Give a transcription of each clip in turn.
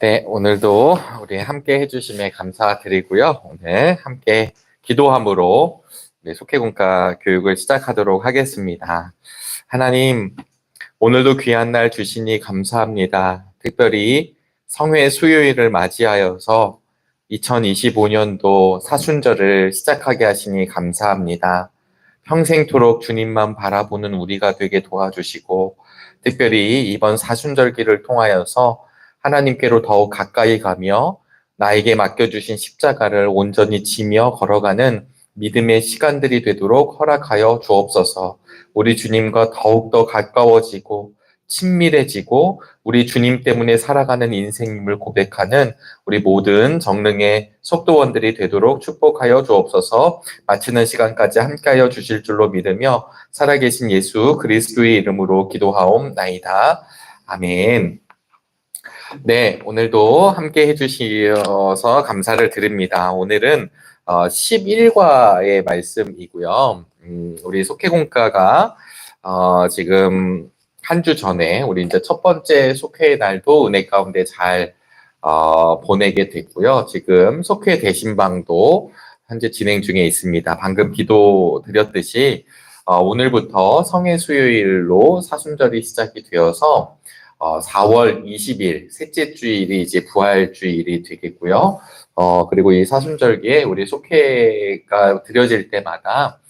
네, 오늘도 우리 함께 해주심에 감사드리고요. 오늘 함께 기도함으로 속회공과 교육을 시작하도록 하겠습니다. 하나님, 오늘도 귀한 날 주시니 감사합니다. 특별히 성회 수요일을 맞이하여서 2025년도 사순절을 시작하게 하시니 감사합니다. 평생토록 주님만 바라보는 우리가 되게 도와주시고, 특별히 이번 사순절기를 통하여서 하나님께로 더욱 가까이 가며 나에게 맡겨주신 십자가를 온전히 지며 걸어가는 믿음의 시간들이 되도록 허락하여 주옵소서. 우리 주님과 더욱더 가까워지고 친밀해지고 우리 주님 때문에 살아가는 인생임을 고백하는 우리 모든 정능의 속도원들이 되도록 축복하여 주옵소서. 마치는 시간까지 함께하여 주실 줄로 믿으며 살아계신 예수 그리스도의 이름으로 기도하옵나이다. 아멘. 네, 오늘도 함께 해주셔서 감사를 드립니다. 오늘은 11과의 말씀이고요. 우리 속회공과가 지금 한 주 전에 우리 이제 첫 번째 속회의 날도 은혜 가운데 잘 보내게 됐고요. 지금 속회 대신방도 현재 진행 중에 있습니다. 방금 기도 드렸듯이 오늘부터 성회 수요일로 사순절이 시작이 되어서 4월 20일, 셋째 주일이 이제 부활주일이 되겠고요. 그리고 이 사순절기에 우리 속회가 드려질 때마다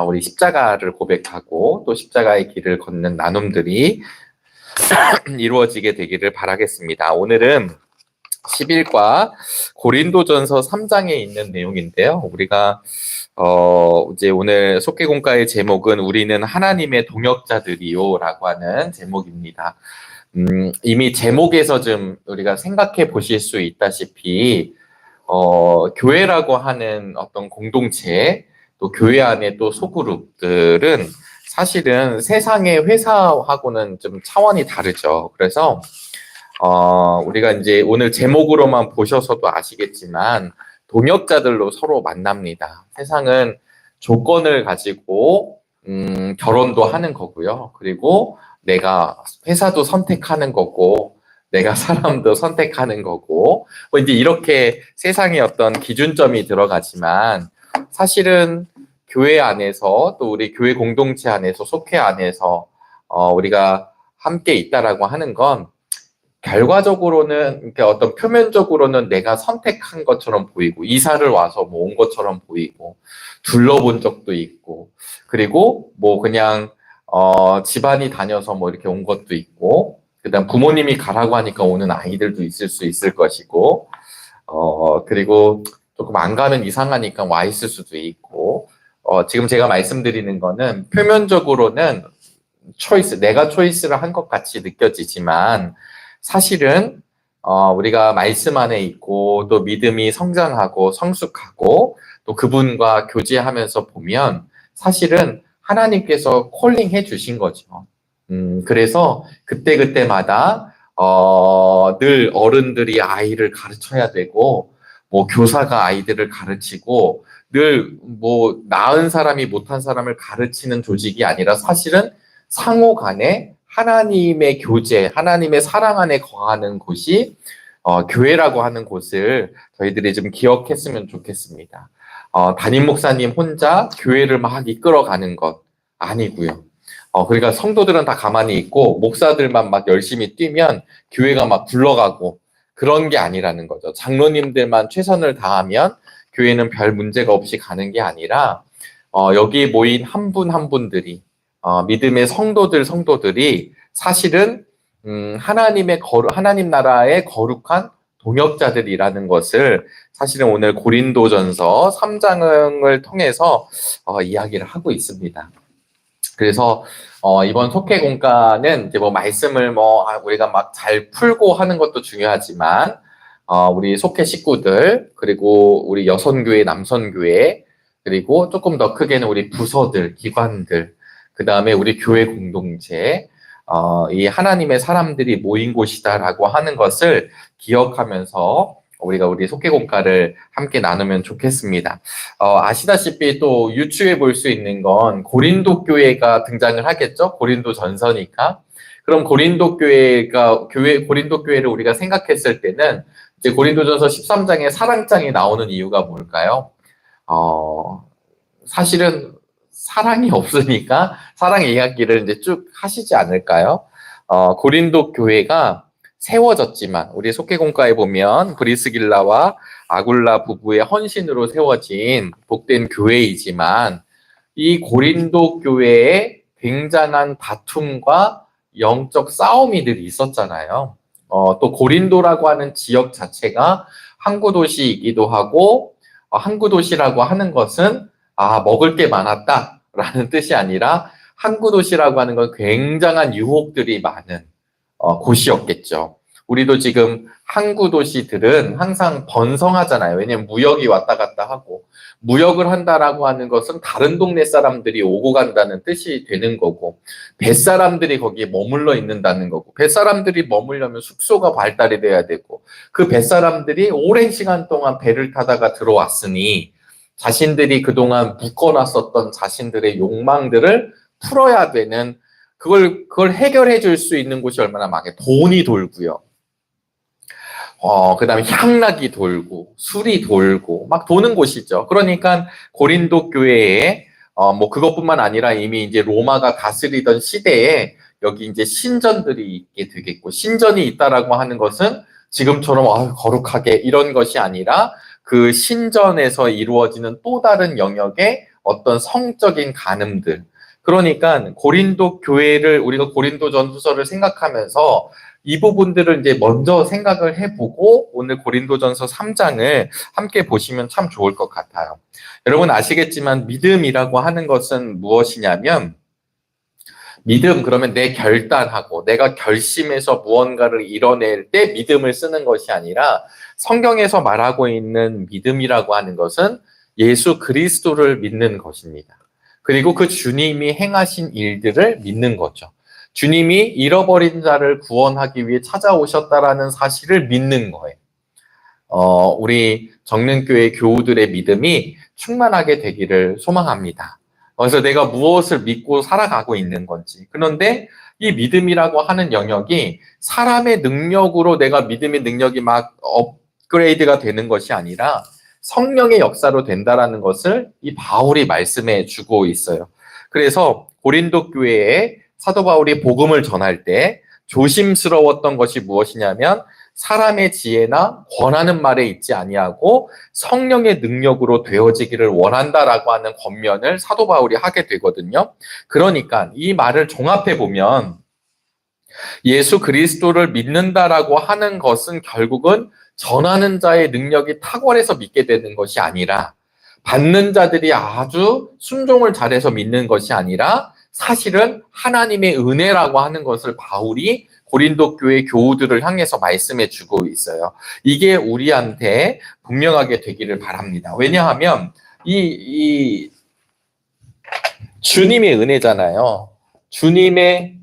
우리 십자가를 고백하고 또 십자가의 길을 걷는 나눔들이 이루어지게 되기를 바라겠습니다. 오늘은 11과 고린도전서 3장에 있는 내용인데요. 우리가 이제 오늘 속회공과의 제목은 우리는 하나님의 동역자들이요라고 하는 제목입니다. 이미 제목에서 좀 우리가 생각해 보실 수 있다시피, 교회라고 하는 어떤 공동체, 또 교회 안에 또 소그룹들은 사실은 세상의 회사하고는 좀 차원이 다르죠. 그래서, 우리가 이제 오늘 제목으로만 보셔서도 아시겠지만, 동역자들로 서로 만납니다. 세상은 조건을 가지고, 결혼도 하는 거고요. 그리고 내가 회사도 선택하는 거고, 내가 사람도 선택하는 거고, 뭐 이제 이렇게 세상에 어떤 기준점이 들어가지만, 사실은 교회 안에서 또 우리 교회 공동체 안에서 속회 안에서 우리가 함께 있다라고 하는 건 결과적으로는 그러니까 어떤 표면적으로는 내가 선택한 것처럼 보이고 이사를 와서 뭐 온 것처럼 보이고 둘러본 적도 있고 그리고 뭐 그냥 집안이 다녀서 뭐 이렇게 온 것도 있고 그다음 부모님이 가라고 하니까 오는 아이들도 있을 수 있을 것이고 그리고 조금 안 가면 이상하니까 와 있을 수도 있고 지금 제가 말씀드리는 거는 표면적으로는 내가 초이스를 한 것 같이 느껴지지만 사실은 우리가 말씀 안에 있고 또 믿음이 성장하고 성숙하고 또 그분과 교제하면서 보면 사실은 하나님께서 콜링해 주신 거죠. 그래서 그때그때마다 늘 어른들이 아이를 가르쳐야 되고 뭐 교사가 아이들을 가르치고 늘 뭐 나은 사람이 못한 사람을 가르치는 조직이 아니라 사실은 상호 간에 하나님의 교제, 하나님의 사랑 안에 거하는 곳이 교회라고 하는 곳을 저희들이 좀 기억했으면 좋겠습니다. 담임 목사님 혼자 교회를 막 이끌어가는 것 아니고요. 그러니까 성도들은 다 가만히 있고 목사들만 막 열심히 뛰면 교회가 막 굴러가고 그런 게 아니라는 거죠. 장로님들만 최선을 다하면 교회는 별 문제가 없이 가는 게 아니라 여기 모인 한 분 한 분들이 믿음의 성도들이 사실은 하나님 나라의 거룩한 동역자들이라는 것을 사실은 오늘 고린도전서 3장을 통해서 이야기를 하고 있습니다. 그래서 이번 속회공과는 이제 뭐 말씀을 우리가 막 잘 풀고 하는 것도 중요하지만 우리 속회 식구들 그리고 우리 여선교회, 남선교회 그리고 조금 더 크게는 우리 부서들, 기관들 그 다음에 우리 교회 공동체 이 하나님의 사람들이 모인 곳이다라고 하는 것을 기억하면서 우리가 우리 속회공과를 함께 나누면 좋겠습니다. 아시다시피 또 유추해 볼 수 있는 건 고린도 교회가 등장을 하겠죠. 고린도 전서니까. 그럼 고린도 교회를 우리가 생각했을 때는 이제 고린도전서 13장에 사랑장이 나오는 이유가 뭘까요? 사실은 사랑이 없으니까 사랑 이야기를 이제 쭉 하시지 않을까요? 고린도 교회가 세워졌지만 우리 속회공과에 보면 브리스길라와 아굴라 부부의 헌신으로 세워진 복된 교회이지만 이 고린도 교회에 굉장한 다툼과 영적 싸움이 늘 있었잖아요. 또 고린도라고 하는 지역 자체가 항구 도시이기도 하고 항구 도시라고 하는 것은 먹을 게 많았다라는 뜻이 아니라 항구 도시라고 하는 건 굉장한 유혹들이 많은 곳이었겠죠. 우리도 지금 항구 도시들은 항상 번성하잖아요. 왜냐면 무역이 왔다 갔다 하고 무역을 한다라고 하는 것은 다른 동네 사람들이 오고 간다는 뜻이 되는 거고 뱃사람들이 거기에 머물러 있는다는 거고 뱃사람들이 머물려면 숙소가 발달이 돼야 되고 그 뱃사람들이 오랜 시간 동안 배를 타다가 들어왔으니 자신들이 그동안 묶어놨었던 자신들의 욕망들을 풀어야 되는 그걸 해결해 줄 수 있는 곳이 얼마나 많게 돈이 돌고요. 그 다음에 향락이 돌고, 술이 돌고, 막 도는 곳이죠. 그러니까 고린도 교회에, 그것뿐만 아니라 이미 이제 로마가 다스리던 시대에 여기 이제 신전들이 있게 되겠고, 신전이 있다라고 하는 것은 지금처럼 거룩하게 이런 것이 아니라 그 신전에서 이루어지는 또 다른 영역의 어떤 성적인 간음들. 그러니까 고린도 교회를 우리가 고린도전후서를 생각하면서 이 부분들을 이제 먼저 생각을 해보고 오늘 고린도전서 3장을 함께 보시면 참 좋을 것 같아요. 여러분 아시겠지만 믿음이라고 하는 것은 무엇이냐면 믿음 그러면 내 결단하고 내가 결심해서 무언가를 이뤄낼 때 믿음을 쓰는 것이 아니라 성경에서 말하고 있는 믿음이라고 하는 것은 예수 그리스도를 믿는 것입니다. 그리고 그 주님이 행하신 일들을 믿는 거죠. 주님이 잃어버린 자를 구원하기 위해 찾아오셨다라는 사실을 믿는 거예요. 우리 정릉교회 교우들의 믿음이 충만하게 되기를 소망합니다. 그래서 내가 무엇을 믿고 살아가고 있는 건지. 그런데 이 믿음이라고 하는 영역이 사람의 능력으로 내가 믿음의 능력이 막 업그레이드가 되는 것이 아니라 성령의 역사로 된다라는 것을 이 바울이 말씀해 주고 있어요. 그래서 고린도 교회에 사도 바울이 복음을 전할 때 조심스러웠던 것이 무엇이냐면 사람의 지혜나 권하는 말에 있지 아니하고 성령의 능력으로 되어지기를 원한다라고 하는 권면을 사도 바울이 하게 되거든요. 그러니까 이 말을 종합해 보면 예수 그리스도를 믿는다라고 하는 것은 결국은 전하는 자의 능력이 탁월해서 믿게 되는 것이 아니라 받는 자들이 아주 순종을 잘해서 믿는 것이 아니라 사실은 하나님의 은혜라고 하는 것을 바울이 고린도 교회 교우들을 향해서 말씀해 주고 있어요. 이게 우리한테 분명하게 되기를 바랍니다. 왜냐하면 이 주님의 은혜잖아요. 주님의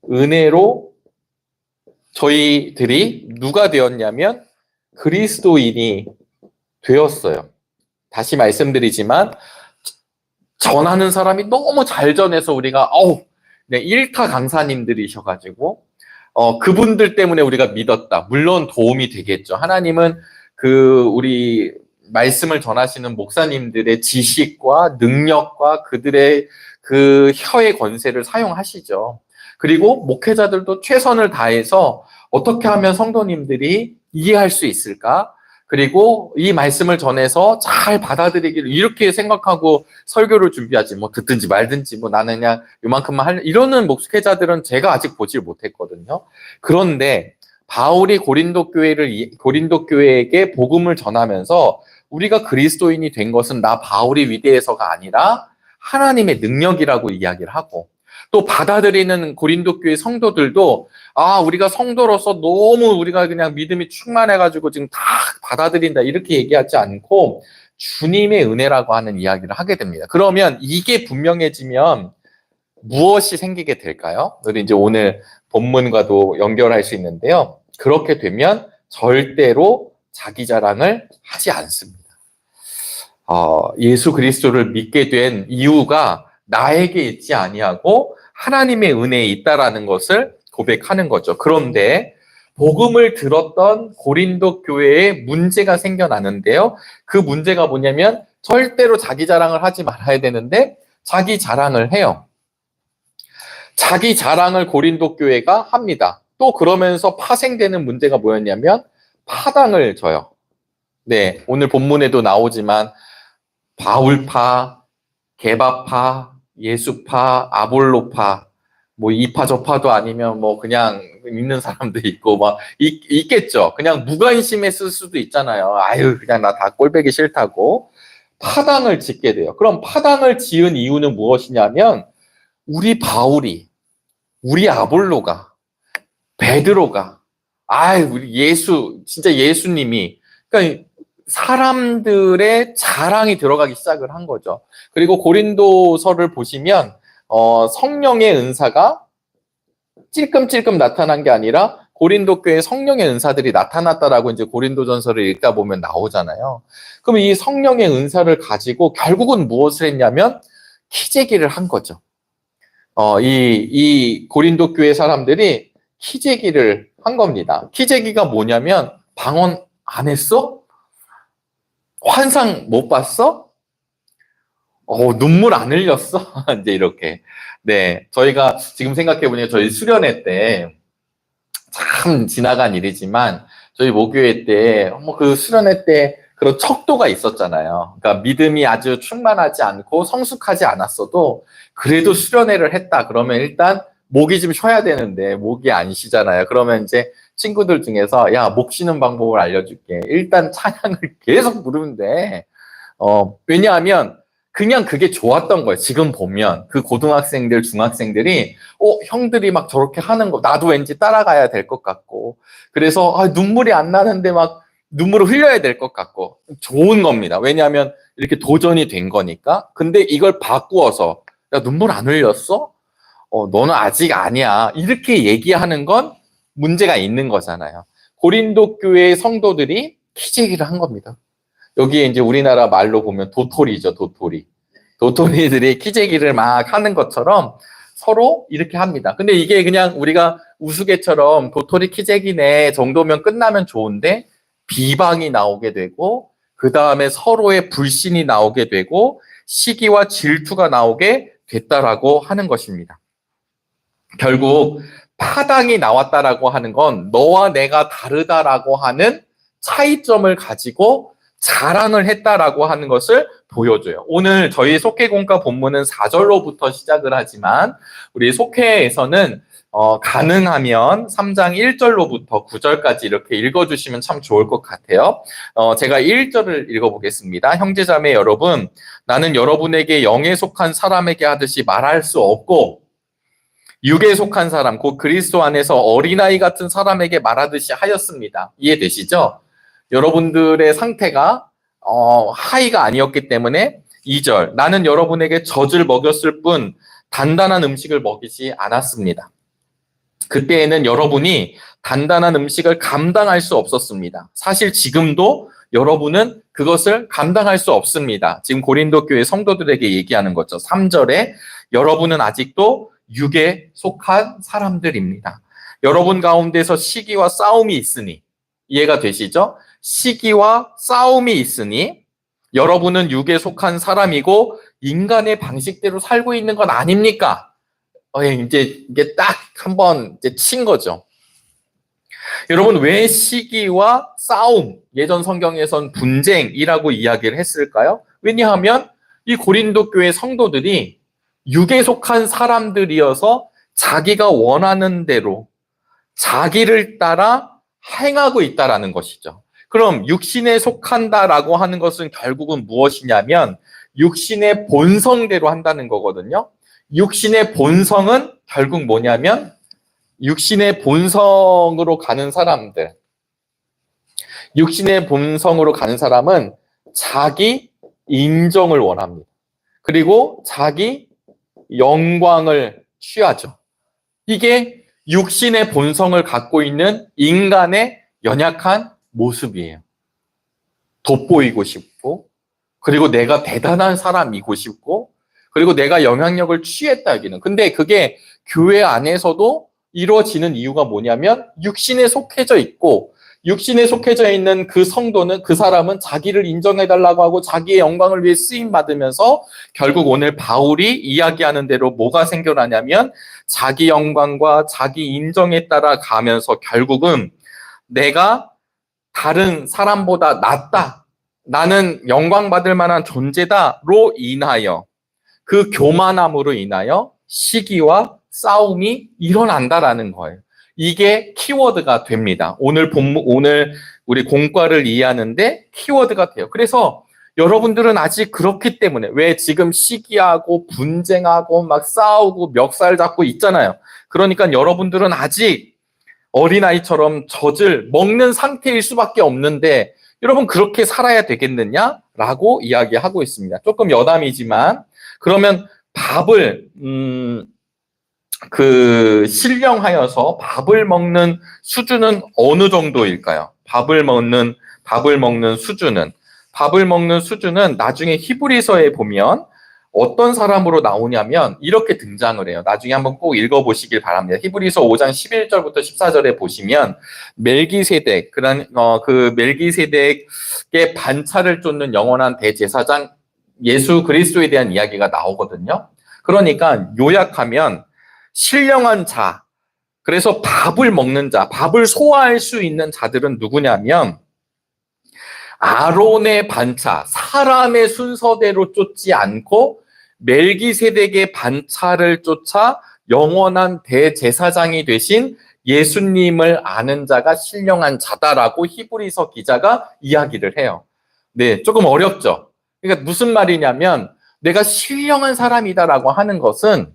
은혜로 저희들이 누가 되었냐면 그리스도인이 되었어요. 다시 말씀드리지만 전하는 사람이 너무 잘 전해서 우리가 일타 강사님들이셔가지고 그분들 때문에 우리가 믿었다. 물론 도움이 되겠죠. 하나님은 우리 말씀을 전하시는 목사님들의 지식과 능력과 그들의 그 혀의 권세를 사용하시죠. 그리고 목회자들도 최선을 다해서 어떻게 하면 성도님들이 이해할 수 있을까? 그리고 이 말씀을 전해서 잘 받아들이기를 이렇게 생각하고 설교를 준비하지 듣든지 말든지 나는 그냥 요만큼만 이러는 목회자들은 제가 아직 보질 못했거든요. 그런데 바울이 고린도 교회에게 복음을 전하면서 우리가 그리스도인이 된 것은 나 바울이 위대해서가 아니라 하나님의 능력이라고 이야기를 하고 또 받아들이는 고린도 교회 성도들도 우리가 성도로서 너무 우리가 그냥 믿음이 충만해가지고 지금 다 받아들인다 이렇게 얘기하지 않고 주님의 은혜라고 하는 이야기를 하게 됩니다. 그러면 이게 분명해지면 무엇이 생기게 될까요? 우리 이제 오늘 본문과도 연결할 수 있는데요. 그렇게 되면 절대로 자기 자랑을 하지 않습니다. 예수 그리스도를 믿게 된 이유가 나에게 있지 아니하고 하나님의 은혜에 있다라는 것을 고백하는 거죠. 그런데 복음을 들었던 고린도 교회에 문제가 생겨나는데요. 그 문제가 뭐냐면 절대로 자기 자랑을 하지 말아야 되는데 자기 자랑을 해요. 자기 자랑을 고린도 교회가 합니다. 또 그러면서 파생되는 문제가 뭐였냐면 파당을 줘요. 네, 오늘 본문에도 나오지만 바울파, 게바파, 예수파, 아볼로파, 뭐 이파 저파도 아니면 뭐 그냥 있는 사람도 있고 막 있겠죠. 그냥 무관심했을 수도 있잖아요. 아유, 그냥 나 다 꼴보기 싫다고 파당을 짓게 돼요. 그럼 파당을 지은 이유는 무엇이냐면 우리 바울이, 우리 아볼로가, 베드로가, 우리 진짜 예수님이, 그러니까 사람들의 자랑이 들어가기 시작을 한 거죠. 그리고 고린도서를 보시면, 성령의 은사가 찔끔찔끔 나타난 게 아니라 고린도 교회에 성령의 은사들이 나타났다라고 이제 고린도전서를 읽다 보면 나오잖아요. 그럼 이 성령의 은사를 가지고 결국은 무엇을 했냐면 키재기를 한 거죠. 이 고린도 교회 사람들이 키재기를 한 겁니다. 키재기가 뭐냐면 방언 안 했어? 환상 못 봤어? 눈물 안 흘렸어? 이제 이렇게. 네. 저희가 지금 생각해보니 저희 수련회 때 참 지나간 일이지만 저희 모교회 때, 그 수련회 때 그런 척도가 있었잖아요. 그러니까 믿음이 아주 충만하지 않고 성숙하지 않았어도 그래도 수련회를 했다. 그러면 일단 목이 좀 쉬어야 되는데 목이 안 쉬잖아요. 그러면 이제 친구들 중에서 야, 목 쉬는 방법을 알려줄게. 일단 찬양을 계속 부르면 돼. 왜냐하면 그냥 그게 좋았던 거예요. 지금 보면 그 고등학생들, 중학생들이 형들이 막 저렇게 하는 거 나도 왠지 따라가야 될 것 같고 그래서 눈물이 안 나는데 막 눈물을 흘려야 될 것 같고 좋은 겁니다. 왜냐하면 이렇게 도전이 된 거니까. 근데 이걸 바꾸어서 야, 눈물 안 흘렸어? 너는 아직 아니야. 이렇게 얘기하는 건 문제가 있는 거잖아요. 고린도 교회 성도들이 키재기를 한 겁니다. 여기에 이제 우리나라 말로 보면 도토리죠, 도토리. 도토리들이 키재기를 막 하는 것처럼 서로 이렇게 합니다. 근데 이게 그냥 우리가 우스개처럼 도토리 키재기네 정도면 끝나면 좋은데 비방이 나오게 되고 그 다음에 서로의 불신이 나오게 되고 시기와 질투가 나오게 됐다라고 하는 것입니다. 결국 파당이 나왔다라고 하는 건 너와 내가 다르다라고 하는 차이점을 가지고 자랑을 했다라고 하는 것을 보여줘요. 오늘 저희 속회공과 본문은 4절로부터 시작을 하지만 우리 속회에서는 가능하면 3장 1절로부터 9절까지 이렇게 읽어주시면 참 좋을 것 같아요. 제가 1절을 읽어보겠습니다. 형제자매 여러분, 나는 여러분에게 영에 속한 사람에게 하듯이 말할 수 없고 육에 속한 사람, 곧 그리스도 안에서 어린아이 같은 사람에게 말하듯이 하였습니다. 이해되시죠? 여러분들의 상태가 하이가 아니었기 때문에 2절, 나는 여러분에게 젖을 먹였을 뿐 단단한 음식을 먹이지 않았습니다. 그때에는 여러분이 단단한 음식을 감당할 수 없었습니다. 사실 지금도 여러분은 그것을 감당할 수 없습니다. 지금 고린도 교회 성도들에게 얘기하는 거죠. 3절에 여러분은 아직도 육에 속한 사람들입니다. 여러분 가운데서 시기와 싸움이 있으니, 이해가 되시죠? 시기와 싸움이 있으니 여러분은 육에 속한 사람이고 인간의 방식대로 살고 있는 건 아닙니까? 이제 이게 딱 한번 이제 친 거죠. 여러분, 왜 시기와 싸움, 예전 성경에선 분쟁이라고 이야기를 했을까요? 왜냐하면 이 고린도 교회 성도들이 육에 속한 사람들이어서 자기가 원하는 대로 자기를 따라 행하고 있다라는 것이죠. 그럼 육신에 속한다라고 하는 것은 결국은 무엇이냐면 육신의 본성대로 한다는 거거든요. 육신의 본성은 결국 뭐냐면 육신의 본성으로 가는 사람들, 육신의 본성으로 가는 사람은 자기 인정을 원합니다. 그리고 자기 영광을 취하죠. 이게 육신의 본성을 갖고 있는 인간의 연약한 모습이에요. 돋보이고 싶고, 그리고 내가 대단한 사람이고 싶고, 그리고 내가 영향력을 취했다 여기는. 근데 그게 교회 안에서도 이루어지는 이유가 뭐냐면 육신에 속해져 있고, 육신에 속해져 있는 그 성도는, 그 사람은 자기를 인정해달라고 하고 자기의 영광을 위해 쓰임받으면서 결국 오늘 바울이 이야기하는 대로 뭐가 생겨나냐면 자기 영광과 자기 인정에 따라 가면서 결국은 내가 다른 사람보다 낫다, 나는 영광받을 만한 존재다로 인하여, 그 교만함으로 인하여 시기와 싸움이 일어난다라는 거예요. 이게 키워드가 됩니다. 오늘 우리 공과를 이해하는데 키워드가 돼요. 그래서 여러분들은 아직 그렇기 때문에, 왜 지금 시기하고 분쟁하고 막 싸우고 멱살 잡고 있잖아요. 그러니까 여러분들은 아직 어린아이처럼 젖을 먹는 상태일 수밖에 없는데, 여러분 그렇게 살아야 되겠느냐라고 이야기하고 있습니다. 조금 여담이지만, 그러면 밥을 신령하여서 밥을 먹는 수준은 어느 정도일까요? 밥을 먹는 수준은 나중에 히브리서에 보면 어떤 사람으로 나오냐면 이렇게 등장을 해요. 나중에 한번 꼭 읽어보시길 바랍니다. 히브리서 5장 11절부터 14절에 보시면 멜기세덱, 그 멜기세덱의 반차를 쫓는 영원한 대제사장 예수 그리스도에 대한 이야기가 나오거든요. 그러니까 요약하면 신령한 자, 그래서 밥을 먹는 자, 밥을 소화할 수 있는 자들은 누구냐면 아론의 반차, 사람의 순서대로 쫓지 않고 멜기세덱의 반차를 쫓아 영원한 대제사장이 되신 예수님을 아는 자가 신령한 자다라고 히브리서 기자가 이야기를 해요. 네, 조금 어렵죠. 그러니까 무슨 말이냐면 내가 신령한 사람이다라고 하는 것은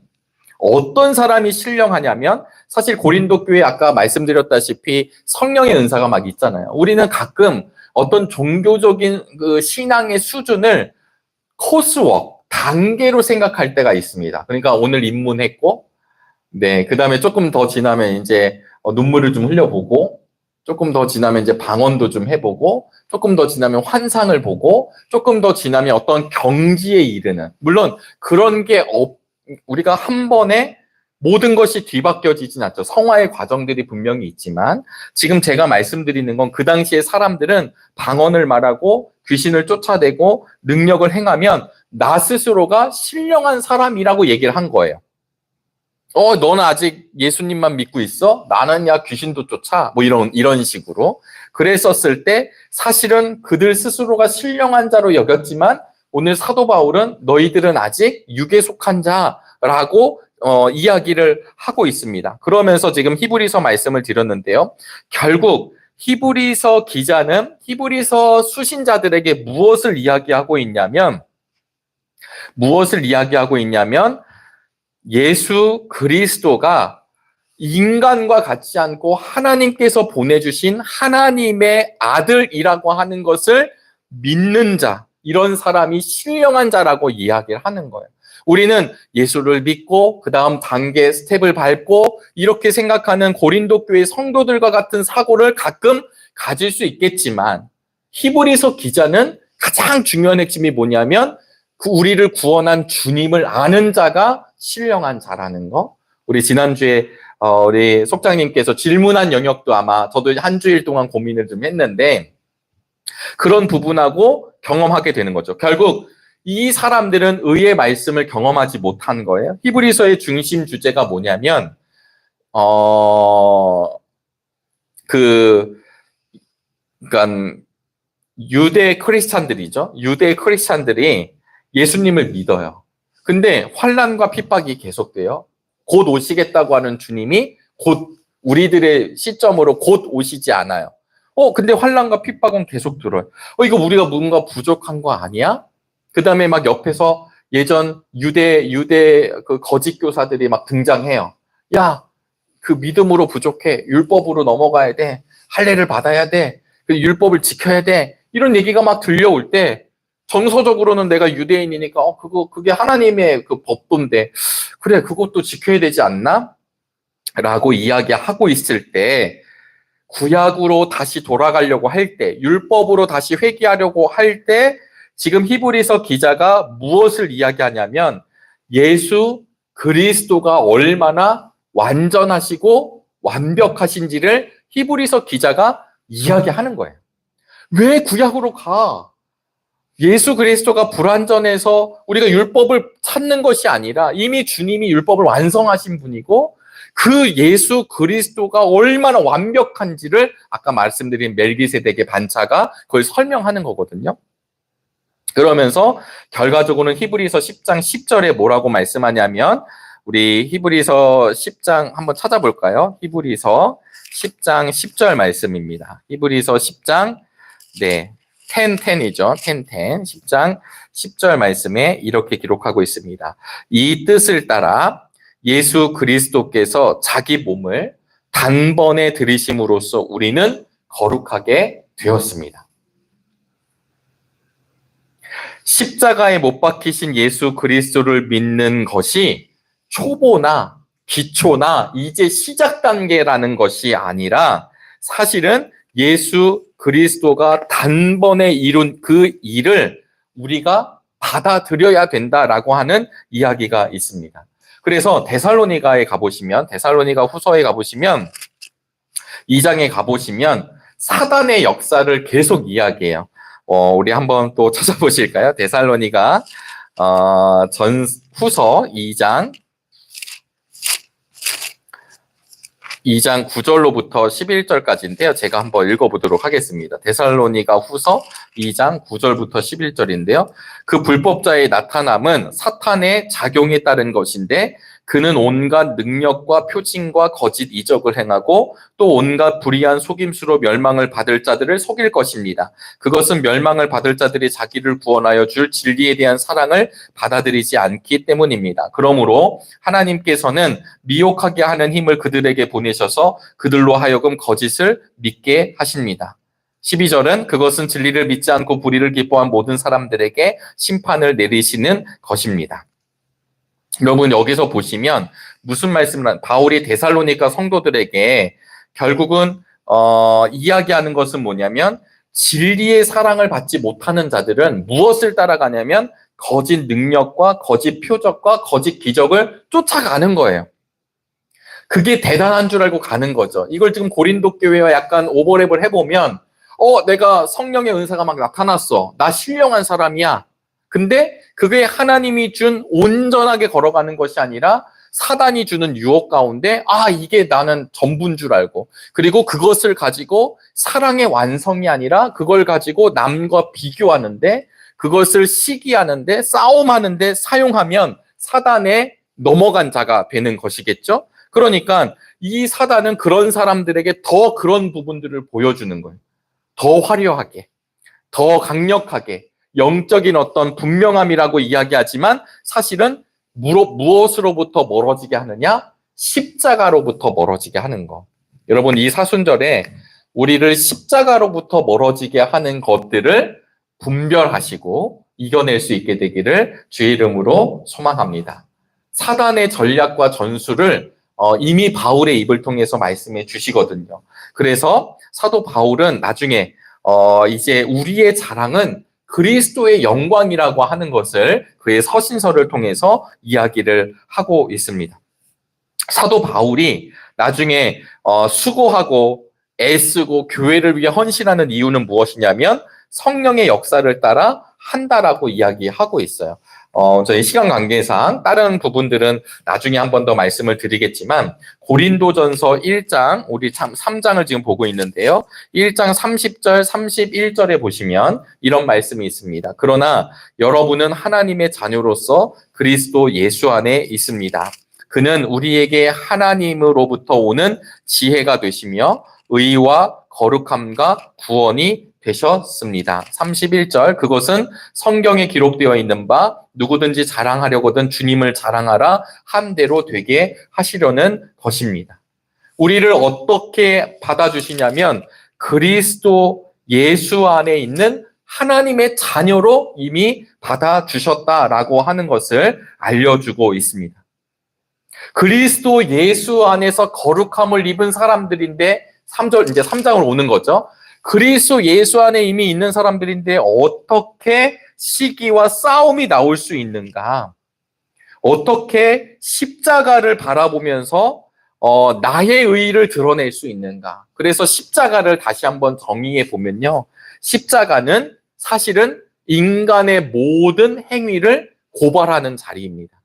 어떤 사람이 신령하냐면, 사실 고린도 교회 아까 말씀드렸다시피 성령의 은사가 막 있잖아요. 우리는 가끔 어떤 종교적인 그 신앙의 수준을 코스웍, 단계로 생각할 때가 있습니다. 그러니까 오늘 입문했고, 네, 그 다음에 조금 더 지나면 이제 눈물을 좀 흘려보고, 조금 더 지나면 이제 방언도 좀 해보고, 조금 더 지나면 환상을 보고, 조금 더 지나면 어떤 경지에 이르는, 물론 그런 게 우리가 한 번에 모든 것이 뒤바뀌어지진 않죠. 성화의 과정들이 분명히 있지만, 지금 제가 말씀드리는 건 그 당시에 사람들은 방언을 말하고 귀신을 쫓아내고 능력을 행하면 나 스스로가 신령한 사람이라고 얘기를 한 거예요. 너는 아직 예수님만 믿고 있어? 나는 야 귀신도 쫓아? 뭐 이런 식으로. 그랬었을 때 사실은 그들 스스로가 신령한 자로 여겼지만, 오늘 사도 바울은 너희들은 아직 육에 속한 자라고 이야기를 하고 있습니다. 그러면서 지금 히브리서 말씀을 드렸는데요. 결국 히브리서 기자는 히브리서 수신자들에게 무엇을 이야기하고 있냐면 예수 그리스도가 인간과 같지 않고 하나님께서 보내주신 하나님의 아들이라고 하는 것을 믿는 자, 이런 사람이 신령한 자라고 이야기를 하는 거예요. 우리는 예수를 믿고 그 다음 단계 스텝을 밟고 이렇게 생각하는 고린도 교회 성도들과 같은 사고를 가끔 가질 수 있겠지만, 히브리서 기자는 가장 중요한 핵심이 뭐냐면 우리를 구원한 주님을 아는 자가 신령한 자라는 거. 우리 지난주에 우리 속장님께서 질문한 영역도 아마 저도 한 주일 동안 고민을 좀 했는데, 그런 부분하고 경험하게 되는 거죠. 결국 이 사람들은 의의 말씀을 경험하지 못한 거예요. 히브리서의 중심 주제가 뭐냐면 그러니까 유대 크리스찬들이죠. 유대 크리스찬들이 예수님을 믿어요. 근데 환난과 핍박이 계속돼요. 곧 오시겠다고 하는 주님이 곧 우리들의 시점으로 곧 오시지 않아요. 근데 환난과 핍박은 계속 들어요. 이거 우리가 뭔가 부족한 거 아니야? 그 다음에 막 옆에서 예전 유대 그 거짓 교사들이 막 등장해요. 야, 그 믿음으로 부족해. 율법으로 넘어가야 돼. 할례를 받아야 돼. 그 율법을 지켜야 돼. 이런 얘기가 막 들려올 때, 정서적으로는 내가 유대인이니까 그게 하나님의 그 법도인데, 그래, 그것도 지켜야 되지 않나? 라고 이야기하고 있을 때, 구약으로 다시 돌아가려고 할 때, 율법으로 다시 회귀하려고 할 때, 지금 히브리서 기자가 무엇을 이야기하냐면 예수 그리스도가 얼마나 완전하시고 완벽하신지를 히브리서 기자가 이야기하는 거예요. 왜 구약으로 가? 예수 그리스도가 불완전해서 우리가 율법을 찾는 것이 아니라 이미 주님이 율법을 완성하신 분이고 그 예수 그리스도가 얼마나 완벽한지를 아까 말씀드린 멜기세덱의 반차가 그걸 설명하는 거거든요. 그러면서 결과적으로는 히브리서 10장 10절에 뭐라고 말씀하냐면 우리 히브리서 10장 한번 찾아볼까요? 히브리서 10장 10절 말씀입니다. 히브리서 10장 10이죠. 10장 10절 말씀에 이렇게 기록하고 있습니다. 이 뜻을 따라 예수 그리스도께서 자기 몸을 단번에 들이심으로써 우리는 거룩하게 되었습니다. 십자가에 못 박히신 예수 그리스도를 믿는 것이 초보나 기초나 이제 시작 단계라는 것이 아니라 사실은 예수 그리스도가 단번에 이룬 그 일을 우리가 받아들여야 된다라고 하는 이야기가 있습니다. 그래서 데살로니가에 가보시면, 데살로니가 후서에 가보시면 2장에 가보시면 사단의 역사를 계속 이야기해요. 우리 한번 또 찾아보실까요? 데살로니가 전 후서 2장 9절로부터 11절까지인데요. 제가 한번 읽어보도록 하겠습니다. 데살로니가 후서 2장 9절부터 11절인데요. 그 불법자의 나타남은 사탄의 작용에 따른 것인데 그는 온갖 능력과 표징과 거짓 이적을 행하고 또 온갖 불의한 속임수로 멸망을 받을 자들을 속일 것입니다. 그것은 멸망을 받을 자들이 자기를 구원하여 줄 진리에 대한 사랑을 받아들이지 않기 때문입니다. 그러므로 하나님께서는 미혹하게 하는 힘을 그들에게 보내셔서 그들로 하여금 거짓을 믿게 하십니다. 12절은 그것은 진리를 믿지 않고 불의를 기뻐한 모든 사람들에게 심판을 내리시는 것입니다. 여러분 여기서 보시면 무슨 말씀을 바울이 데살로니가 성도들에게 결국은 이야기하는 것은 뭐냐면 진리의 사랑을 받지 못하는 자들은 무엇을 따라가냐면 거짓 능력과 거짓 표적과 거짓 기적을 쫓아가는 거예요. 그게 대단한 줄 알고 가는 거죠. 이걸 지금 고린도 교회와 약간 오버랩을 해보면 내가 성령의 은사가 막 나타났어. 나 신령한 사람이야. 근데 그게 하나님이 준 온전하게 걸어가는 것이 아니라 사단이 주는 유혹 가운데 이게 나는 전부인 줄 알고 그리고 그것을 가지고 사랑의 완성이 아니라 그걸 가지고 남과 비교하는데 그것을 시기하는데 싸움하는데 사용하면 사단에 넘어간 자가 되는 것이겠죠. 그러니까 이 사단은 그런 사람들에게 더 그런 부분들을 보여주는 거예요. 더 화려하게, 더 강력하게 영적인 어떤 분명함이라고 이야기하지만 사실은 무엇으로부터 멀어지게 하느냐? 십자가로부터 멀어지게 하는 거. 여러분 이 사순절에 우리를 십자가로부터 멀어지게 하는 것들을 분별하시고 이겨낼 수 있게 되기를 주의 이름으로 소망합니다. 사단의 전략과 전술을 이미 바울의 입을 통해서 말씀해 주시거든요. 그래서 사도 바울은 나중에 이제 우리의 자랑은 그리스도의 영광이라고 하는 것을 그의 서신서를 통해서 이야기를 하고 있습니다. 사도 바울이 나중에 수고하고 애쓰고 교회를 위해 헌신하는 이유는 무엇이냐면 성령의 역사를 따라 한다라고 이야기하고 있어요. 저희 시간 관계상 다른 부분들은 나중에 한 번 더 말씀을 드리겠지만 고린도전서 1장 우리 3장을 지금 보고 있는데요. 1장 30절 31절에 보시면 이런 말씀이 있습니다. 그러나 여러분은 하나님의 자녀로서 그리스도 예수 안에 있습니다. 그는 우리에게 하나님으로부터 오는 지혜가 되시며 의와 거룩함과 구원이 되셨습니다. 31절 그것은 성경에 기록되어 있는 바 누구든지 자랑하려거든 주님을 자랑하라 한 대로 되게 하시려는 것입니다. 우리를 어떻게 받아주시냐면 그리스도 예수 안에 있는 하나님의 자녀로 이미 받아주셨다라고 하는 것을 알려주고 있습니다. 그리스도 예수 안에서 거룩함을 입은 사람들인데 3절 이제 3장으로 오는 거죠. 그리스도 예수 안에 이미 있는 사람들인데 어떻게 시기와 싸움이 나올 수 있는가? 어떻게 십자가를 바라보면서 나의 의의를 드러낼 수 있는가? 그래서 십자가를 다시 한번 정의해 보면요. 십자가는 사실은 인간의 모든 행위를 고발하는 자리입니다.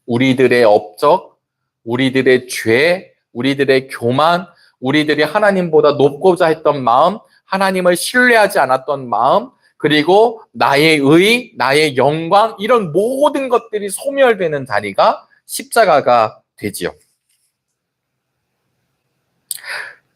우리들의 업적, 우리들의 죄, 우리들의 교만, 우리들이 하나님보다 높고자 했던 마음, 하나님을 신뢰하지 않았던 마음, 그리고 나의 의, 나의 영광, 이런 모든 것들이 소멸되는 자리가 십자가가 되지요.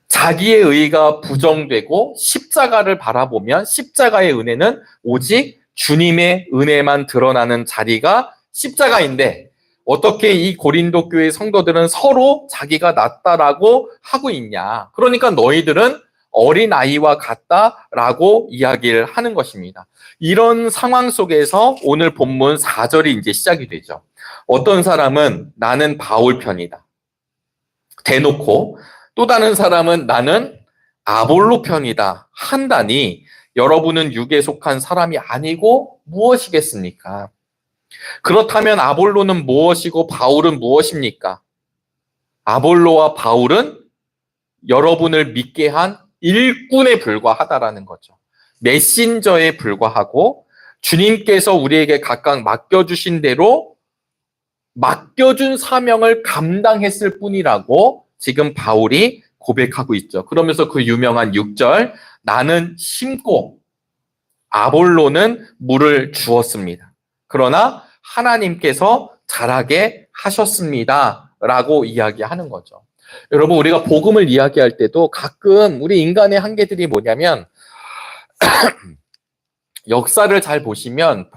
자기의 의가 부정되고 십자가를 바라보면 십자가의 은혜는 오직 주님의 은혜만 드러나는 자리가 십자가인데, 어떻게 이 고린도 교회 성도들은 서로 자기가 낫다라고 하고 있냐? 그러니까 너희들은 어린아이와 같다라고 이야기를 하는 것입니다. 이런 상황 속에서 오늘 본문 4절이 이제 시작이 되죠. 어떤 사람은 나는 바울 편이다 대놓고, 또 다른 사람은 나는 아볼로 편이다 한다니 여러분은 육에 속한 사람이 아니고 무엇이겠습니까? 그렇다면 아볼로는 무엇이고 바울은 무엇입니까? 아볼로와 바울은 여러분을 믿게 한 일꾼에 불과하다라는 거죠. 메신저에 불과하고 주님께서 우리에게 각각 맡겨주신 대로 맡겨준 사명을 감당했을 뿐이라고 지금 바울이 고백하고 있죠. 그러면서 그 유명한 6절, 나는 심고 아볼로는 물을 주었습니다. 그러나 하나님께서 자라게 하셨습니다. 라고 이야기하는 거죠. 여러분, 우리가 복음을 이야기할 때도 가끔 우리 인간의 한계들이 뭐냐면 역사를 잘 보시면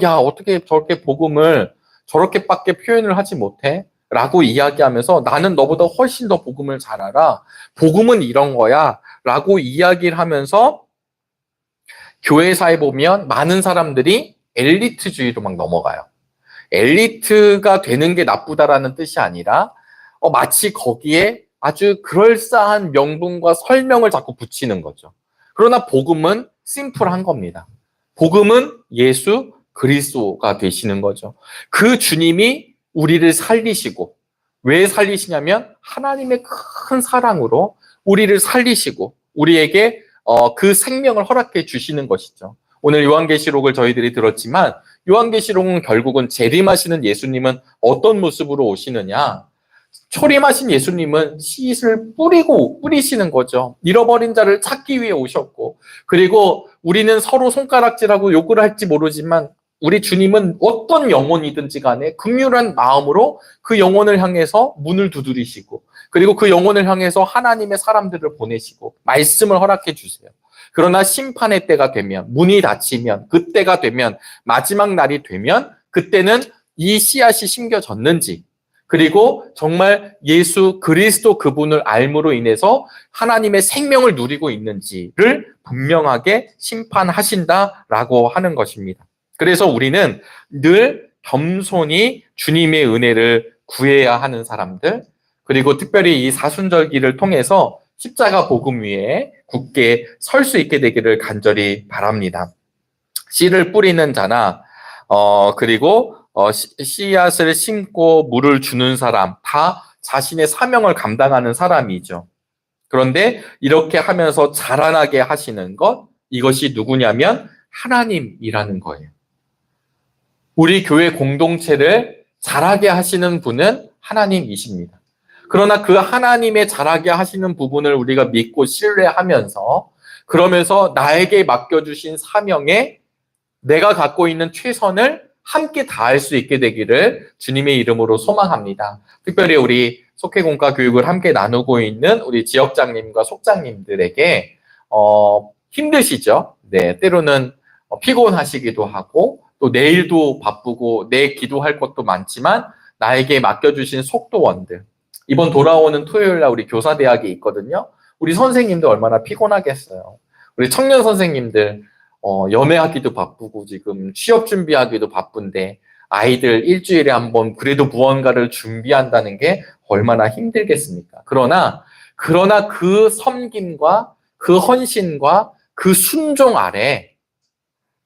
야, 어떻게 저렇게 복음을 저렇게밖에 표현을 하지 못해? 라고 이야기하면서 나는 너보다 훨씬 더 복음을 잘 알아. 복음은 이런 거야. 라고 이야기를 하면서 교회사에 보면 많은 사람들이 엘리트주의로 막 넘어가요. 엘리트가 되는 게 나쁘다라는 뜻이 아니라 마치 거기에 아주 그럴싸한 명분과 설명을 자꾸 붙이는 거죠. 그러나 복음은 심플한 겁니다. 복음은 예수 그리스도가 되시는 거죠. 그 주님이 우리를 살리시고, 왜 살리시냐면 하나님의 큰 사랑으로 우리를 살리시고 우리에게 그 생명을 허락해 주시는 것이죠. 오늘 요한계시록을 저희들이 들었지만 요한계시록은 결국은 재림하시는 예수님은 어떤 모습으로 오시느냐? 초림하신 예수님은 씨앗을 뿌리시는 거죠. 잃어버린 자를 찾기 위해 오셨고, 그리고 우리는 서로 손가락질하고 욕을 할지 모르지만 우리 주님은 어떤 영혼이든지 간에 긍휼한 마음으로 그 영혼을 향해서 문을 두드리시고, 그리고 그 영혼을 향해서 하나님의 사람들을 보내시고 말씀을 허락해 주세요. 그러나 심판의 때가 되면, 문이 닫히면, 그때가 되면, 마지막 날이 되면 그때는 이 씨앗이 심겨졌는지, 그리고 정말 예수 그리스도 그분을 알므로 인해서 하나님의 생명을 누리고 있는지를 분명하게 심판하신다라고 하는 것입니다. 그래서 우리는 늘 겸손히 주님의 은혜를 구해야 하는 사람들, 그리고 특별히 이 사순절기를 통해서 십자가 복음 위에 굳게 설 수 있게 되기를 간절히 바랍니다. 씨를 뿌리는 자나 그리고 씨앗을 심고 물을 주는 사람, 다 자신의 사명을 감당하는 사람이죠. 그런데 이렇게 하면서 자라나게 하시는 것, 이것이 누구냐면 하나님이라는 거예요. 우리 교회 공동체를 자라게 하시는 분은 하나님이십니다. 그러나 그 하나님의 자라게 하시는 부분을 우리가 믿고 신뢰하면서, 그러면서 나에게 맡겨주신 사명에 내가 갖고 있는 최선을 함께 다할 수 있게 되기를 주님의 이름으로 소망합니다. 특별히 우리 속회공과 교육을 함께 나누고 있는 우리 지역장님과 속장님들에게 힘드시죠? 네, 때로는 피곤하시기도 하고 또 내일도 바쁘고 내 기도할 것도 많지만 나에게 맡겨주신 속도원들, 이번 돌아오는 토요일 날 우리 교사대학이 있거든요. 우리 선생님들 얼마나 피곤하겠어요. 우리 청년 선생님들 연애하기도 바쁘고 지금 취업 준비하기도 바쁜데 아이들 일주일에 한 번 그래도 무언가를 준비한다는 게 얼마나 힘들겠습니까? 그러나 그 섬김과 그 헌신과 그 순종 아래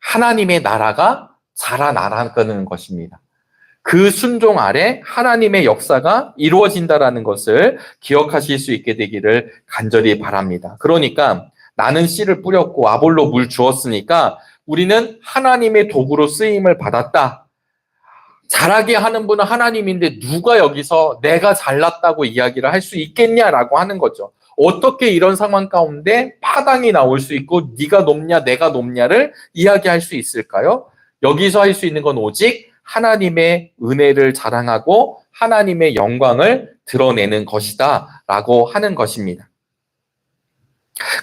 하나님의 나라가 자라나가는 것입니다. 그 순종 아래 하나님의 역사가 이루어진다라는 것을 기억하실 수 있게 되기를 간절히 바랍니다. 그러니까 나는 씨를 뿌렸고 아볼로 물 주었으니까 우리는 하나님의 도구로 쓰임을 받았다. 잘하게 하는 분은 하나님인데 누가 여기서 내가 잘났다고 이야기를 할 수 있겠냐라고 하는 거죠. 어떻게 이런 상황 가운데 파당이 나올 수 있고 네가 높냐 내가 높냐를 이야기할 수 있을까요? 여기서 할 수 있는 건 오직 하나님의 은혜를 자랑하고 하나님의 영광을 드러내는 것이다 라고 하는 것입니다.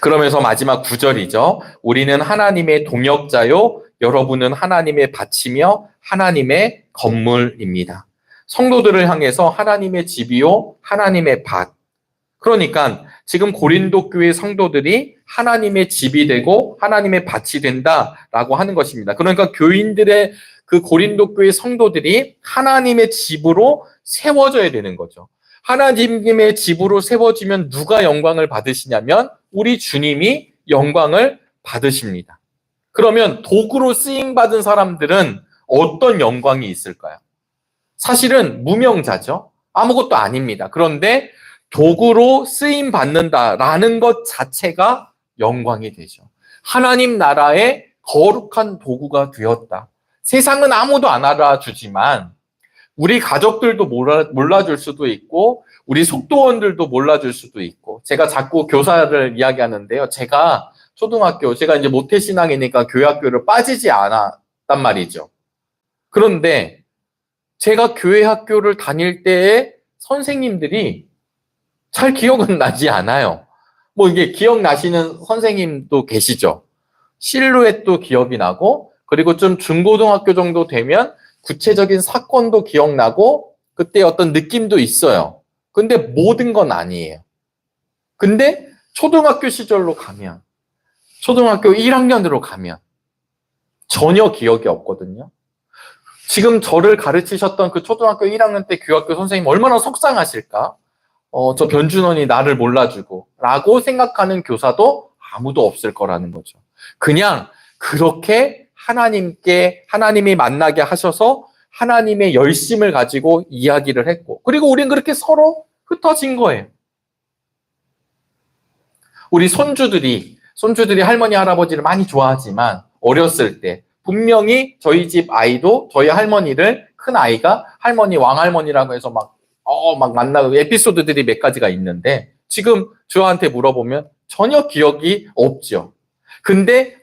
그러면서 마지막 9절이죠. 우리는 하나님의 동역자요 여러분은 하나님의 밭이며 하나님의 건물입니다. 성도들을 향해서 하나님의 집이요 하나님의 밭. 그러니까 지금 고린도 교회 성도들이 하나님의 집이 되고 하나님의 밭이 된다라고 하는 것입니다. 그러니까 교인들의 그 고린도 교회 성도들이 하나님의 집으로 세워져야 되는 거죠. 하나님의 집으로 세워지면 누가 영광을 받으시냐면 우리 주님이 영광을 받으십니다. 그러면 도구로 쓰임받은 사람들은 어떤 영광이 있을까요? 사실은 무명자죠. 아무것도 아닙니다. 그런데 도구로 쓰임받는다라는 것 자체가 영광이 되죠. 하나님 나라의 거룩한 도구가 되었다. 세상은 아무도 안 알아주지만 우리 가족들도 몰라줄 수도 있고 우리 속도원들도 몰라줄 수도 있고 제가 자꾸 교사를 이야기하는데요. 제가 제가 이제 모태신앙이니까 교회학교를 빠지지 않았단 말이죠. 그런데 제가 교회 학교를 다닐 때의 선생님들이 잘 기억은 나지 않아요. 뭐 이게 기억나시는 선생님도 계시죠. 실루엣도 기억이 나고 그리고 좀 중고등학교 정도 되면 구체적인 사건도 기억나고 그때 어떤 느낌도 있어요. 근데 모든 건 아니에요. 근데 초등학교 시절로 가면 초등학교 1학년으로 가면 전혀 기억이 없거든요. 지금 저를 가르치셨던 그 초등학교 1학년 때 교학교 선생님 얼마나 속상하실까? 저 변준원이 나를 몰라주고 라고 생각하는 교사도 아무도 없을 거라는 거죠. 그냥 그렇게 하나님이 만나게 하셔서 하나님의 열심을 가지고 이야기를 했고 그리고 우린 그렇게 서로 흩어진 거예요. 우리 손주들이 할머니 할아버지를 많이 좋아하지만 어렸을 때 분명히 저희 집 아이도 저희 할머니를 큰 아이가 할머니 왕할머니라고 해서 막 만나고 에피소드들이 몇 가지가 있는데 지금 저한테 물어보면 전혀 기억이 없죠. 근데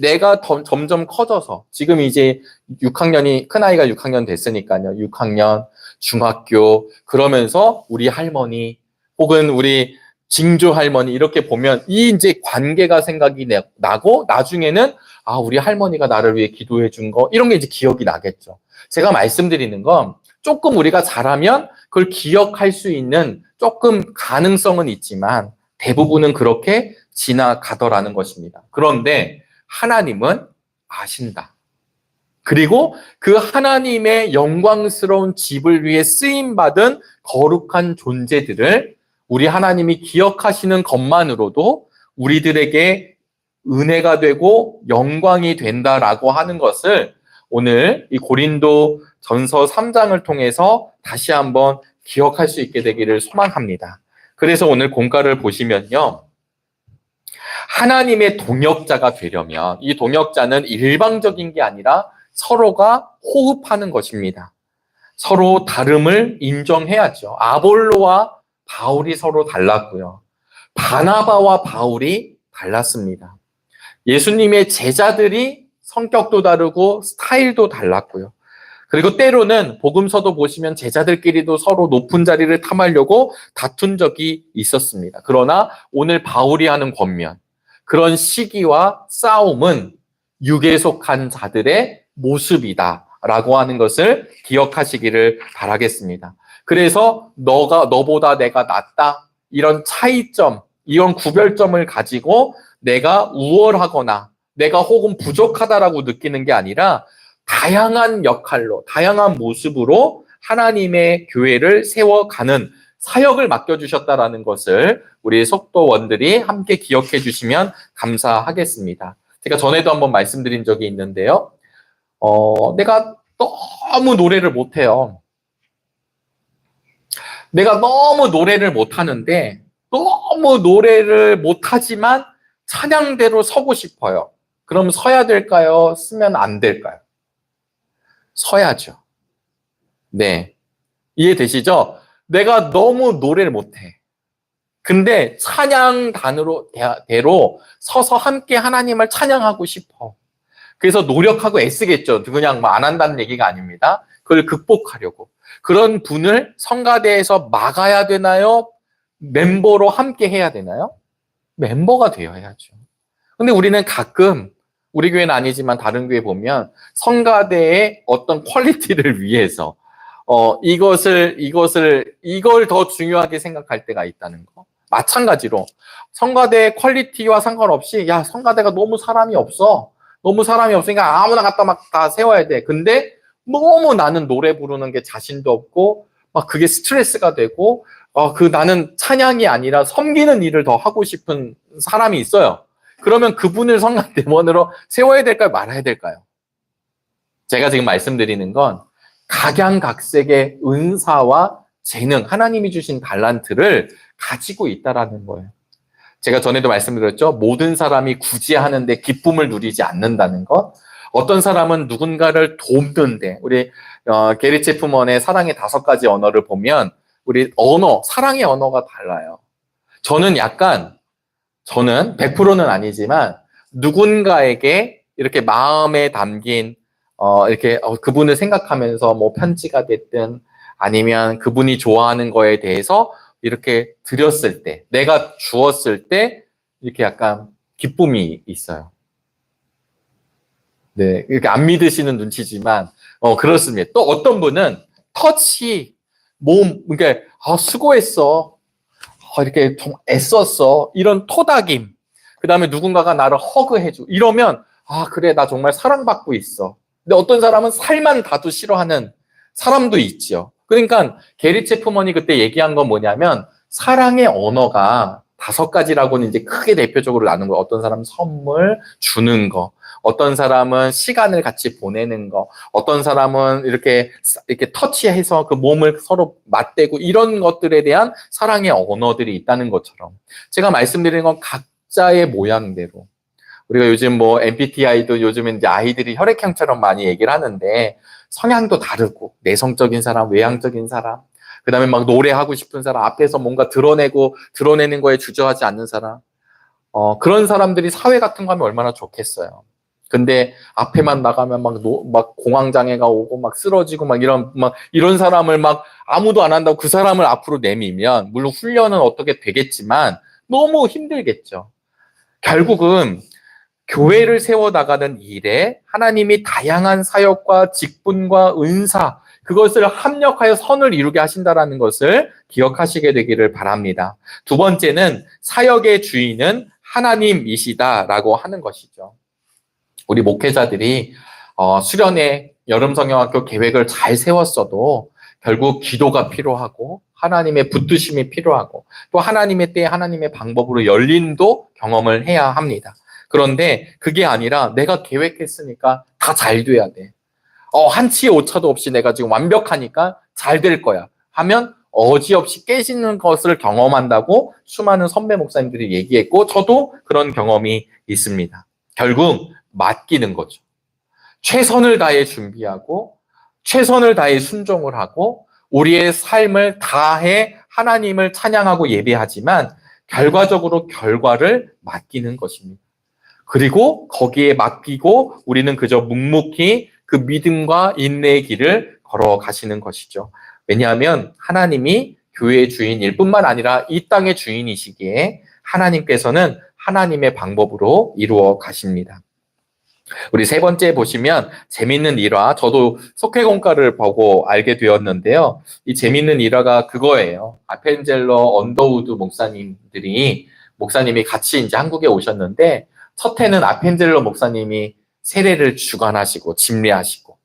내가 점점 커져서 지금 이제 6학년이 큰아이가 6학년 됐으니까요. 6학년, 중학교 그러면서 우리 할머니 혹은 우리 징조 할머니 이렇게 보면 이 이제 관계가 생각이 나고 나중에는 우리 할머니가 나를 위해 기도해 준 거 이런 게 이제 기억이 나겠죠. 제가 말씀드리는 건 조금 우리가 잘하면 그걸 기억할 수 있는 조금 가능성은 있지만 대부분은 그렇게 지나가더라는 것입니다. 그런데 하나님은 아신다. 그리고 그 하나님의 영광스러운 집을 위해 쓰임받은 거룩한 존재들을 우리 하나님이 기억하시는 것만으로도 우리들에게 은혜가 되고 영광이 된다라고 하는 것을 오늘 이 고린도 전서 3장을 통해서 다시 한번 기억할 수 있게 되기를 소망합니다. 그래서 오늘 공과를 보시면요. 하나님의 동역자가 되려면 이 동역자는 일방적인 게 아니라 서로가 호흡하는 것입니다. 서로 다름을 인정해야죠. 아볼로와 바울이 서로 달랐고요. 바나바와 바울이 달랐습니다. 예수님의 제자들이 성격도 다르고 스타일도 달랐고요. 그리고 때로는 복음서도 보시면 제자들끼리도 서로 높은 자리를 탐하려고 다툰 적이 있었습니다. 그러나 오늘 바울이 하는 권면, 그런 시기와 싸움은 육에 속한 자들의 모습이다라고 하는 것을 기억하시기를 바라겠습니다. 그래서 너보다 내가 낫다 이런 차이점, 이런 구별점을 가지고 내가 우월하거나 내가 혹은 부족하다라고 느끼는 게 아니라 다양한 역할로, 다양한 모습으로 하나님의 교회를 세워가는 사역을 맡겨주셨다라는 것을 우리 속도원들이 함께 기억해 주시면 감사하겠습니다. 제가 전에도 한번 말씀드린 적이 있는데요. 내가 너무 노래를 못해요. 내가 너무 노래를 못하는데 너무 노래를 못하지만 찬양대로 서고 싶어요. 그럼 서야 될까요? 쓰면 안 될까요? 서야죠. 네. 이해되시죠? 내가 너무 노래를 못해. 근데 대로 서서 함께 하나님을 찬양하고 싶어. 그래서 노력하고 애쓰겠죠. 그냥 뭐 안 한다는 얘기가 아닙니다. 그걸 극복하려고. 그런 분을 성가대에서 막아야 되나요? 멤버로 함께 해야 되나요? 멤버가 되어야죠. 근데 우리는 가끔 우리 교회는 아니지만 다른 교회 보면 성가대의 어떤 퀄리티를 위해서 이걸 더 중요하게 생각할 때가 있다는 거. 마찬가지로 성가대의 퀄리티와 상관없이 야, 성가대가 너무 사람이 없어. 너무 사람이 없으니까 아무나 갖다 막 다 세워야 돼. 근데 너무 나는 노래 부르는 게 자신도 없고 막 그게 스트레스가 되고 나는 찬양이 아니라 섬기는 일을 더 하고 싶은 사람이 있어요. 그러면 그분을 성가대원으로 세워야 될까요? 말아야 될까요? 제가 지금 말씀드리는 건 각양각색의 은사와 재능, 하나님이 주신 달란트를 가지고 있다라는 거예요. 제가 전에도 말씀드렸죠. 모든 사람이 굳이 하는데 기쁨을 누리지 않는다는 것. 어떤 사람은 누군가를 돕는데 우리 게리 체프먼의 사랑의 5가지 언어를 보면 우리 사랑의 언어가 달라요. 저는 100%는 아니지만 누군가에게 이렇게 마음에 담긴 그분을 생각하면서 뭐 편지가 됐든 아니면 그분이 좋아하는 거에 대해서 이렇게 드렸을 때, 내가 주었을 때 이렇게 약간 기쁨이 있어요. 네, 이렇게 안 믿으시는 눈치지만 그렇습니다. 또 어떤 분은 터치, 이렇게 수고했어, 이렇게 좀 애썼어, 이런 토닥임. 그 다음에 누군가가 나를 허그해줘. 이러면 그래, 나 정말 사랑받고 있어. 근데 어떤 사람은 살만 다도 싫어하는 사람도 있죠. 그러니까 게리 체프먼이 그때 얘기한 건 뭐냐면 사랑의 언어가 5가지라고는 이제 크게 대표적으로 나눈 거예요. 어떤 사람은 선물 주는 거, 어떤 사람은 시간을 같이 보내는 거, 어떤 사람은 이렇게 터치해서 그 몸을 서로 맞대고 이런 것들에 대한 사랑의 언어들이 있다는 것처럼 제가 말씀드리는 건 각자의 모양대로 우리가 요즘 뭐 MBTI도 요즘엔 이제 아이들이 혈액형처럼 많이 얘기를 하는데 성향도 다르고 내성적인 사람, 외향적인 사람, 그 다음에 막 노래하고 싶은 사람, 앞에서 뭔가 드러내는 거에 주저하지 않는 사람, 그런 사람들이 사회 같은 거 하면 얼마나 좋겠어요. 근데 앞에만 나가면 막 공황장애가 오고 막 쓰러지고 막 이런 사람을 막 아무도 안 한다고 그 사람을 앞으로 내밀면 물론 훈련은 어떻게 되겠지만 너무 힘들겠죠. 결국은 교회를 세워나가는 일에 하나님이 다양한 사역과 직분과 은사, 그것을 합력하여 선을 이루게 하신다는 것을 기억하시게 되기를 바랍니다. 2번째는 사역의 주인은 하나님이시다라고 하는 것이죠. 우리 목회자들이 수련회 여름성경학교 계획을 잘 세웠어도 결국 기도가 필요하고 하나님의 붙드심이 필요하고 또 하나님의 때에 하나님의 방법으로 열림도 경험을 해야 합니다. 그런데 그게 아니라 내가 계획했으니까 다 잘 돼야 돼. 한치의 오차도 없이 내가 지금 완벽하니까 잘 될 거야 하면 어지없이 깨지는 것을 경험한다고 수많은 선배 목사님들이 얘기했고 저도 그런 경험이 있습니다. 결국 맡기는 거죠. 최선을 다해 준비하고 최선을 다해 순종을 하고 우리의 삶을 다해 하나님을 찬양하고 예배하지만 결과적으로 결과를 맡기는 것입니다. 그리고 거기에 맡기고 우리는 그저 묵묵히 그 믿음과 인내의 길을 걸어가시는 것이죠. 왜냐하면 하나님이 교회의 주인일 뿐만 아니라 이 땅의 주인이시기에 하나님께서는 하나님의 방법으로 이루어 가십니다. 우리 3번째 보시면 재밌는 일화, 저도 속회공과를 보고 알게 되었는데요. 이 재밌는 일화가 그거예요. 아펜젤러 언더우드 목사님이 같이 이제 한국에 오셨는데 첫 해는 아펜젤러 목사님이 세례를 주관하시고 집례하시고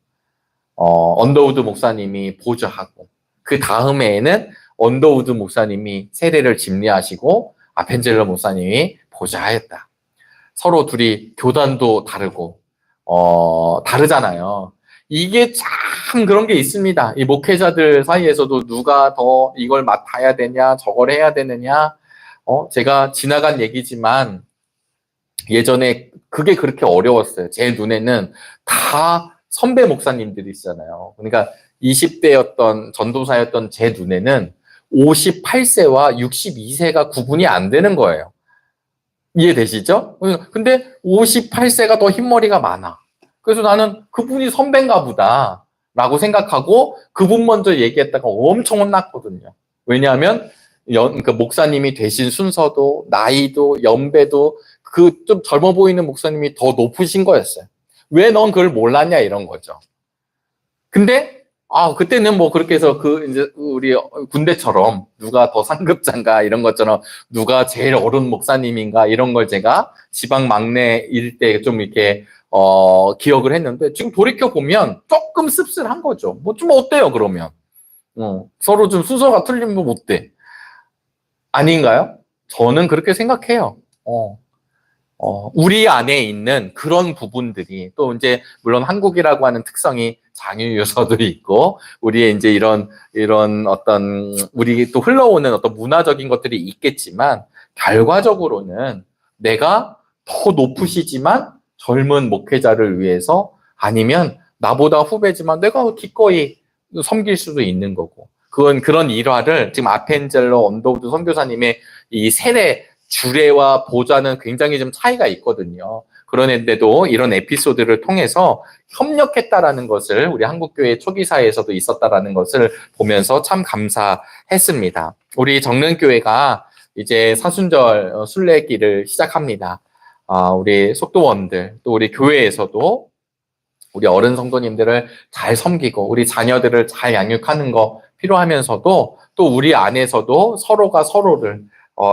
언더우드 목사님이 보좌하고 그 다음 해에는 언더우드 목사님이 세례를 집례하시고 아펜젤러 목사님이 보좌하였다. 서로 둘이 교단도 다르고 다르잖아요. 이게 참 그런 게 있습니다. 이 목회자들 사이에서도 누가 더 이걸 맡아야 되냐, 저걸 해야 되느냐. 제가 지나간 얘기지만 예전에 그게 그렇게 어려웠어요. 제 눈에는 다 선배 목사님들이잖아요. 그러니까 20대였던 전도사였던 제 눈에는 58세와 62세가 구분이 안 되는 거예요. 이해되시죠? 근데 58세가 더 흰머리가 많아. 그래서 나는 그분이 선배인가 보다 라고 생각하고 그분 먼저 얘기했다가 엄청 혼났거든요. 왜냐하면 그 목사님이 되신 순서도 나이도 연배도 그 좀 젊어 보이는 목사님이 더 높으신 거였어요. 왜 넌 그걸 몰랐냐 이런 거죠. 근데 그때는 뭐 그렇게 해서 이제 우리 군대처럼 누가 더 상급자인가 이런 것처럼 누가 제일 어른 목사님인가 이런 걸 제가 지방 막내일 때 좀 이렇게 기억을 했는데 지금 돌이켜 보면 조금 씁쓸한 거죠. 뭐 좀 어때요 그러면? 서로 좀 순서가 틀리면 뭐 어때? 아닌가요? 저는 그렇게 생각해요. 우리 안에 있는 그런 부분들이 또 이제 물론 한국이라고 하는 특성이 장유 요소도 있고 우리의 이제 이런 어떤 우리 또 흘러오는 어떤 문화적인 것들이 있겠지만 결과적으로는 내가 더 높으시지만 젊은 목회자를 위해서 아니면 나보다 후배지만 내가 기꺼이 섬길 수도 있는 거고 그건 그런 일화를 지금 아펜젤러 언더우드 선교사님의 이 세례 주례와 보좌는 굉장히 좀 차이가 있거든요. 그런데도 이런 에피소드를 통해서 협력했다라는 것을 우리 한국교회 초기사에서도 있었다라는 것을 보면서 참 감사했습니다. 우리 정릉교회가 이제 사순절 순례길을 시작합니다. 우리 속도원들 또 우리 교회에서도 우리 어른 성도님들을 잘 섬기고 우리 자녀들을 잘 양육하는 거 필요하면서도 또 우리 안에서도 서로가 서로를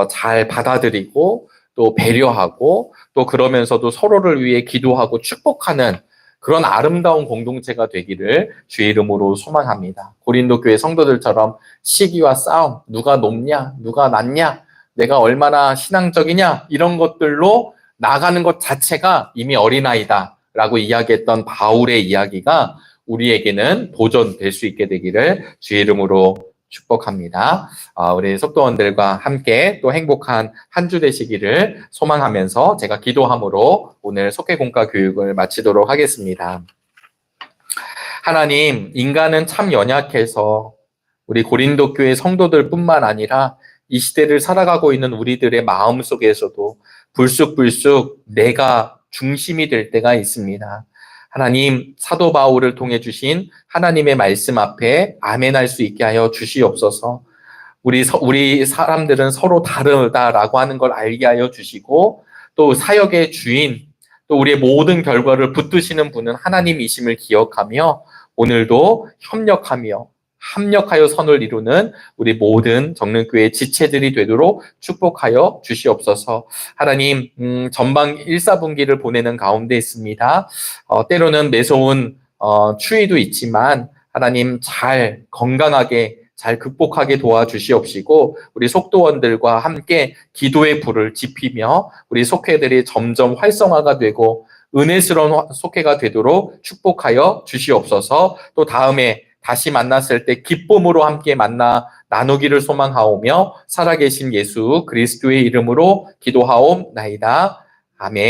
잘 받아들이고 또 배려하고 또 그러면서도 서로를 위해 기도하고 축복하는 그런 아름다운 공동체가 되기를 주의 이름으로 소망합니다. 고린도 교회 성도들처럼 시기와 싸움, 누가 높냐, 누가 낮냐, 내가 얼마나 신앙적이냐 이런 것들로 나가는 것 자체가 이미 어린아이다라고 이야기했던 바울의 이야기가 우리에게는 도전될 수 있게 되기를 주의 이름으로 축복합니다. 우리 속도원들과 함께 또 행복한 한 주 되시기를 소망하면서 제가 기도함으로 오늘 속회공과 교육을 마치도록 하겠습니다. 하나님, 인간은 참 연약해서 우리 고린도 교회 성도들뿐만 아니라 이 시대를 살아가고 있는 우리들의 마음 속에서도 불쑥불쑥 내가 중심이 될 때가 있습니다. 하나님, 사도 바울을 통해 주신 하나님의 말씀 앞에 아멘할 수 있게 하여 주시옵소서. 우리 사람들은 서로 다르다라고 하는 걸 알게 하여 주시고 또 사역의 주인, 또 우리의 모든 결과를 붙드시는 분은 하나님이심을 기억하며 오늘도 협력하며 합력하여 선을 이루는 우리 모든 정릉교회 지체들이 되도록 축복하여 주시옵소서. 하나님, 전방 1사분기를 보내는 가운데 있습니다. 때로는 매서운 추위도 있지만 하나님 잘 건강하게 잘 극복하게 도와주시옵시고 우리 속도원들과 함께 기도의 불을 지피며 우리 속회들이 점점 활성화가 되고 은혜스러운 속회가 되도록 축복하여 주시옵소서. 또 다음에 다시 만났을 때 기쁨으로 함께 만나 나누기를 소망하오며 살아계신 예수 그리스도의 이름으로 기도하옵나이다. 아멘.